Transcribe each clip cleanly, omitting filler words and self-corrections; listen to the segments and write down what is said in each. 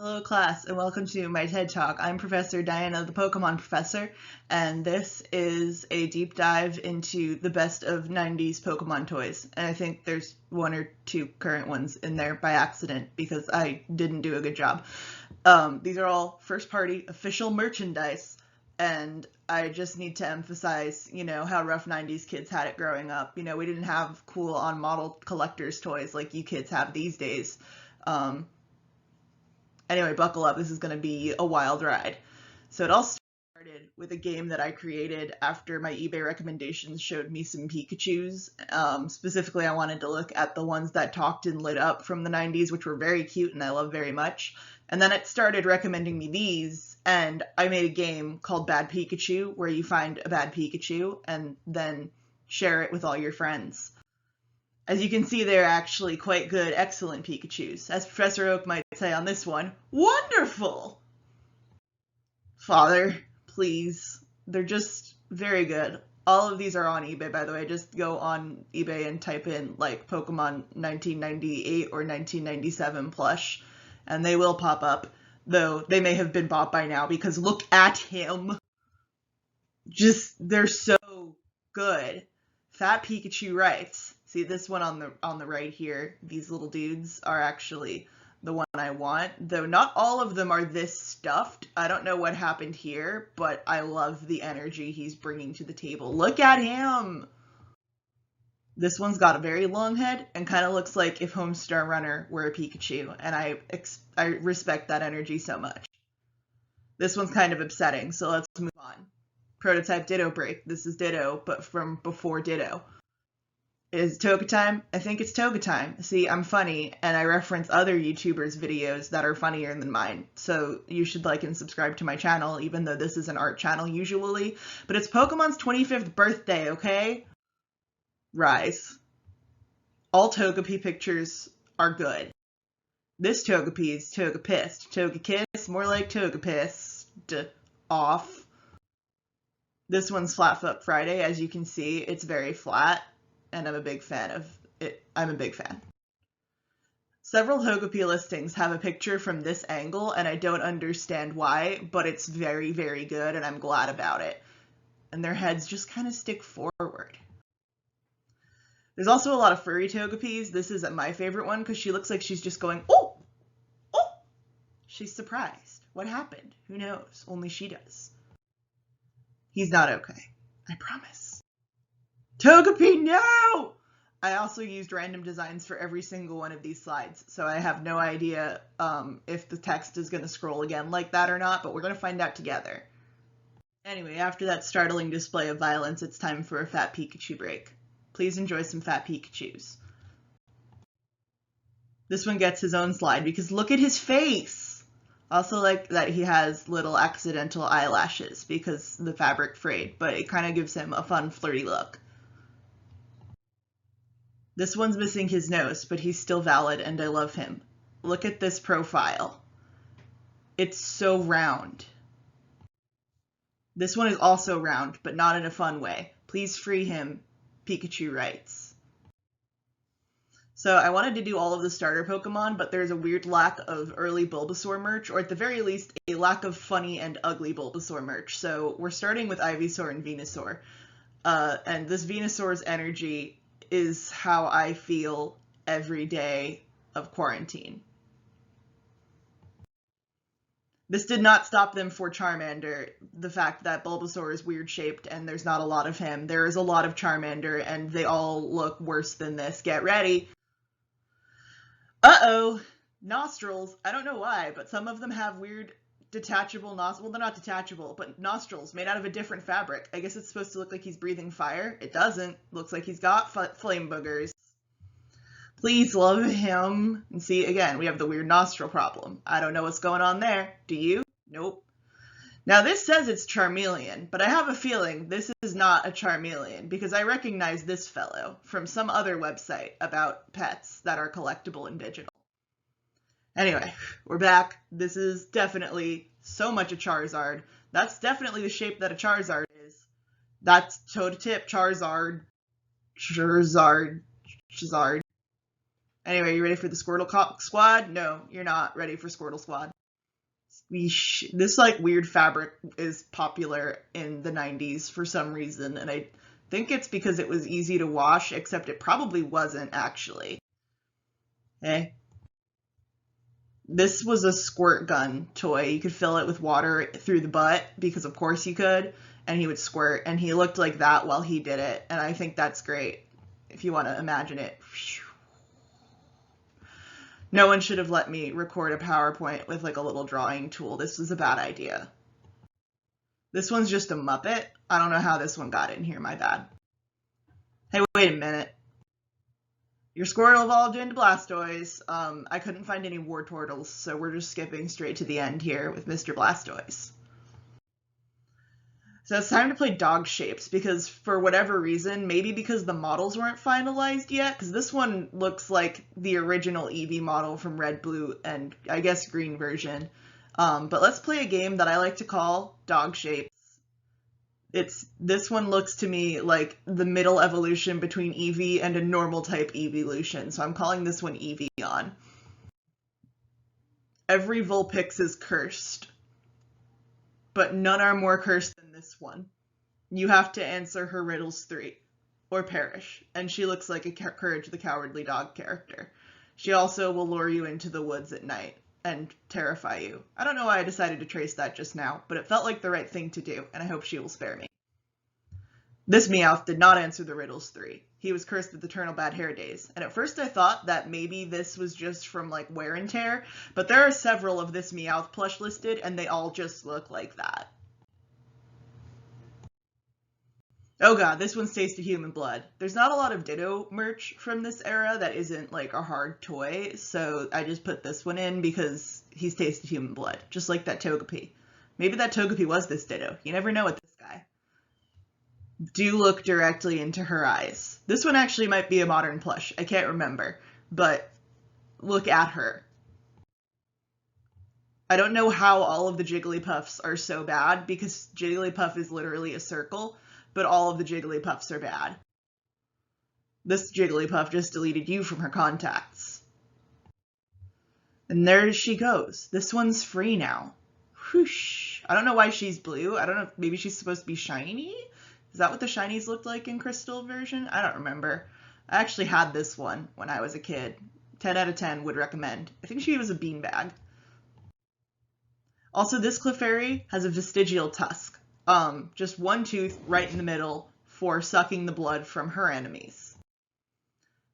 Hello class and welcome to my TED Talk. I'm Professor Diana, the Pokemon Professor, and this is a deep dive into the best of 90s Pokemon toys. And I think there's one or two current ones in there by accident because I didn't do a good job. These are all first party official merchandise, and I just need to emphasize, how rough 90s kids had it growing up. We didn't have cool on model collector's toys like you kids have these days. Anyway, buckle up. This is going to be a wild ride. So it all started with a game that I created after my eBay recommendations showed me some Pikachus. Specifically, I wanted to look at the ones that talked and lit up from the 90s, which were very cute and I love very much. And then it started recommending me these, and I made a game called Bad Pikachu, where you find a bad Pikachu and then share it with all your friends. As you can see, they're actually quite good, excellent Pikachus. As Professor Oak might say on this one, wonderful! Father, please. They're just very good. All of these are on eBay, by the way. Just go on eBay and type in, like, Pokemon 1998 or 1997 plush, and they will pop up, though they may have been bought by now, because look at him! They're so good. Fat Pikachu writes. See this one on the right here, these little dudes are actually the one I want, though not all of them are this stuffed. I don't know what happened here, but I love the energy he's bringing to the table. Look at him! This one's got a very long head and kind of looks like if Homestar Runner were a Pikachu, and I respect that energy so much. This one's kind of upsetting, so let's move on. Prototype Ditto Break. This is Ditto, but from before Ditto. Is it Toga time? I think it's Toga time. See, I'm funny, and I reference other YouTubers' videos that are funnier than mine, so you should like and subscribe to my channel, even though this is an art channel usually. But it's Pokemon's 25th birthday, okay? Rise. All Togepi pictures are good. This Togepi is Togapissed. Togekiss, more like Togapissed. Off. This one's Flatfoot Friday. As you can see, it's very flat. And I'm a big fan of it. I'm a big fan. Several Togepi listings have a picture from this angle, and I don't understand why, but it's very, very good, and I'm glad about it. And their heads just kind of stick forward. There's also a lot of furry Togepis. This is my favorite one because she looks like she's just going, oh! Oh! She's surprised. What happened? Who knows? Only she does. He's not okay. I promise. Togepi, no! I also used random designs for every single one of these slides, so I have no idea if the text is going to scroll again like that or not, but we're going to find out together. Anyway, after that startling display of violence, it's time for a Fat Pikachu break. Please enjoy some Fat Pikachus. This one gets his own slide because look at his face! Also like that he has little accidental eyelashes because the fabric frayed, but it kind of gives him a fun flirty look. This one's missing his nose, but he's still valid and I love him. Look at this profile. It's so round. This one is also round, but not in a fun way. Please free him, Pikachu writes. So I wanted to do all of the starter Pokemon, but there's a weird lack of early Bulbasaur merch, or at the very least, a lack of funny and ugly Bulbasaur merch. So we're starting with Ivysaur and Venusaur. And this Venusaur's energy is how I feel every day of quarantine. This did not stop them for Charmander. The fact that Bulbasaur is weird shaped and there's not a lot of him. There is a lot of Charmander and they all look worse than this. Get ready. Uh-oh. Nostrils. I don't know why, but some of them have weird detachable nostrils. Well, they're not detachable, but nostrils made out of a different fabric. I guess it's supposed to look like he's breathing fire. It doesn't. Looks like he's got flame boogers. Please love him. And see, again, we have the weird nostril problem. I don't know what's going on there. Do you? Nope. Now this says it's Charmeleon, but I have a feeling this is not a Charmeleon because I recognize this fellow from some other website about pets that are collectible and digital. Anyway, we're back. This is definitely so much a Charizard. That's definitely the shape that a Charizard is. That's toe to tip Charizard. Charizard. Anyway, you ready for the Squirtle Squad? No, you're not ready for Squirtle Squad. This like weird fabric is popular in the 90s for some reason, and I think it's because it was easy to wash, except it probably wasn't actually. Hey. This was a squirt gun toy. You could fill it with water through the butt, because of course you could, and he would squirt, and he looked like that while he did it, and I think that's great if you want to imagine it. No one should have let me record a PowerPoint with like a little drawing tool. This was a bad idea. This one's just a Muppet. I don't know how this one got in here, my bad. Hey, wait a minute. Your Squirtle evolved into Blastoise. I couldn't find any Wartortles, so we're just skipping straight to the end here with Mr. Blastoise. So it's time to play dog shapes, because for whatever reason, maybe because the models weren't finalized yet, because this one looks like the original Eevee model from Red, Blue, and I guess Green version. But let's play a game that I like to call dog shapes. This one looks to me like the middle evolution between Eevee and a normal type evolution, so I'm calling this one Eevee. Every Vulpix is cursed, but none are more cursed than this one. You have to answer her riddles 3, or perish, and she looks like a Courage the Cowardly Dog character. She also will lure you into the woods at night and terrify you. I don't know why I decided to trace that just now, but it felt like the right thing to do, and I hope she will spare me. This Meowth did not answer the riddles 3. He was cursed with eternal bad hair days, and at first I thought that maybe this was just from like wear and tear, but there are several of this Meowth plush listed, and they all just look like that. Oh god, this one's tasted human blood. There's not a lot of Ditto merch from this era that isn't like a hard toy, so I just put this one in because he's tasted human blood, just like that Togepi. Maybe that Togepi was this Ditto. You never know with this guy. Do look directly into her eyes. This one actually might be a modern plush. I can't remember, but look at her. I don't know how all of the Jigglypuffs are so bad, because Jigglypuff is literally a circle, but all of the Jigglypuffs are bad. This Jigglypuff just deleted you from her contacts. And there she goes. This one's free now. Whoosh. I don't know why she's blue. I don't know, maybe she's supposed to be shiny? Is that what the shinies looked like in Crystal version? I don't remember. I actually had this one when I was a kid. 10 out of 10 would recommend. I think she was a beanbag. Also, this Clefairy has a vestigial tusk. Just one tooth right in the middle for sucking the blood from her enemies.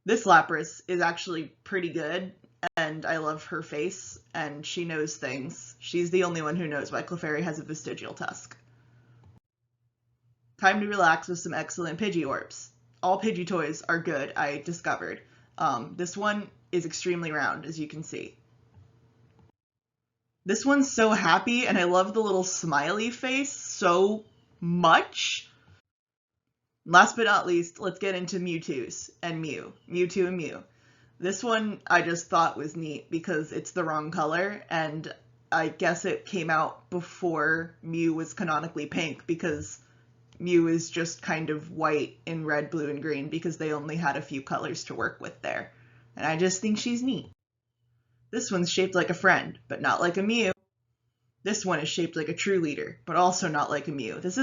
This Lapras is actually pretty good, and I love her face, and she knows things. She's the only one who knows why Clefairy has a vestigial tusk. Time to relax with some excellent Pidgeorbs. All Pidgey toys are good, I discovered. This one is extremely round, as you can see. This one's so happy, and I love the little smiley face so much. Last but not least, let's get into Mewtwo's and Mewtwo and Mew. This one I just thought was neat because it's the wrong color, and I guess it came out before Mew was canonically pink, because Mew is just kind of white in red, blue, and green because they only had a few colors to work with there. And I just think she's neat. This one's shaped like a friend, but not like a Mew. This one is shaped like a true leader, but also not like a Mew. This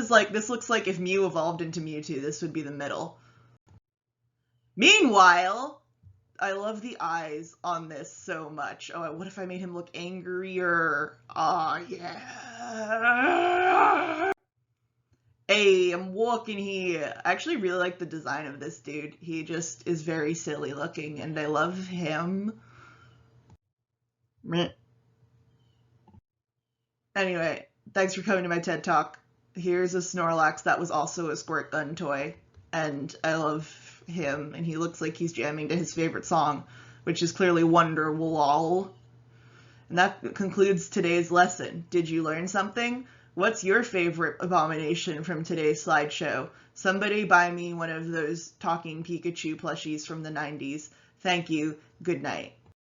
looks like if Mew evolved into Mewtwo, this would be the middle. Meanwhile, I love the eyes on this so much. Oh, what if I made him look angrier? Aw, yeah. Hey, I'm walking here. I actually really like the design of this dude. He just is very silly looking, and I love him. Anyway, thanks for coming to my TED Talk. Here's a Snorlax that was also a squirt gun toy, and I love him, and he looks like he's jamming to his favorite song, which is clearly Wonderwall. And that concludes today's lesson. Did you learn something? What's your favorite abomination from today's slideshow? Somebody buy me one of those talking Pikachu plushies from the 90s. Thank you. Good night.